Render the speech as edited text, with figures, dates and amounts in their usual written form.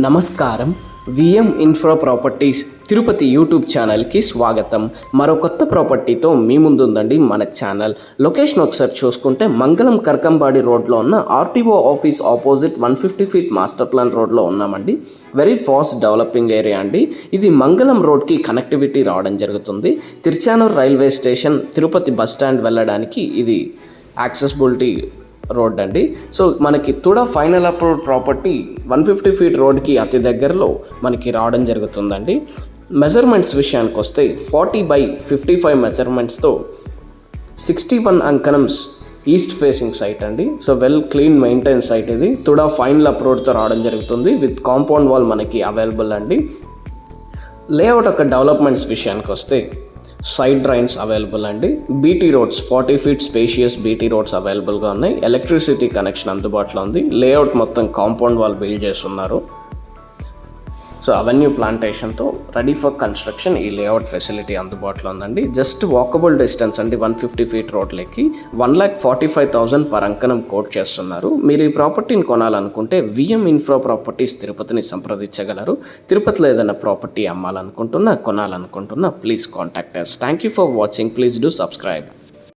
నమస్కారం. V M infra properties Tirupati YouTube ఛానల్కి స్వాగతం. మరో కొత్త ప్రాపర్టీతో మీ ముందుందండి మన ఛానల్. లొకేషన్ ఒకసారి చూసుకుంటే మంగళం కర్కంబాడి రోడ్లో ఉన్న RTO office opposite 150 feet master plan రోడ్లో ఉన్నామండి. వెరీ ఫాస్ట్ డెవలపింగ్ ఏరియా అండి. ఇది మంగళం రోడ్కి కనెక్టివిటీ రావడం జరుగుతుంది. Tiruchanur railway station, Tirupati bus stand వెళ్ళడానికి ఇది యాక్సెసిబిలిటీ రోడ్ అండి. సో మనకి TUDA final approve property 150 feet రోడ్కి అతి దగ్గరలో మనకి రావడం జరుగుతుందండి. మెజర్మెంట్స్ విషయానికి వస్తే 40/55 మెజర్మెంట్స్తో 61 అంకణమ్స్ ఈస్ట్ ఫేసింగ్ సైట్ అండి. So well clean maintain site ఇది. తుడా ఫైనల్ అప్రూవ్తో రావడం జరుగుతుంది. విత్ కాంపౌండ్ వాల్ మనకి అవైలబుల్ అండి. లేఅవుట్ యొక్క డెవలప్మెంట్స్ విషయానికి వస్తే సైడ్ డ్రైన్స్ అవైలబుల్ అండి. B T roads 40 feet spacious B T roads అవైలబుల్గా ఉన్నాయి. ఎలక్ట్రిసిటీ కనెక్షన్ అందుబాటులో ఉంది. లేఅవుట్ మొత్తం కాంపౌండ్ వాల్ బిల్డ్ చేస్తున్నారు. సో అవెన్యూ ప్లాంటేషన్తో రెడీ ఫర్ కన్స్ట్రక్షన్ ఈ లేఅవుట్ ఫెసిలిటీ అందుబాటులో ఉందండి. జస్ట్ వాకబుల్ డిస్టెన్స్ అండి 150 ఫీట్ రోడ్లకి 1,45,000 పర్ అంకణం కోట్ చేస్తున్నారు. మీరు ఈ ప్రాపర్టీని కొనాలనుకుంటే విఎం ఇన్ఫ్రా ప్రాపర్టీస్ తిరుపతిని సంప్రదించగలరు. తిరుపతిలో ఏదైనా ప్రాపర్టీ అమ్మాలనుకుంటున్నా, కొనాలనుకుంటున్నా please contact us. Thank you for watching. Please do subscribe.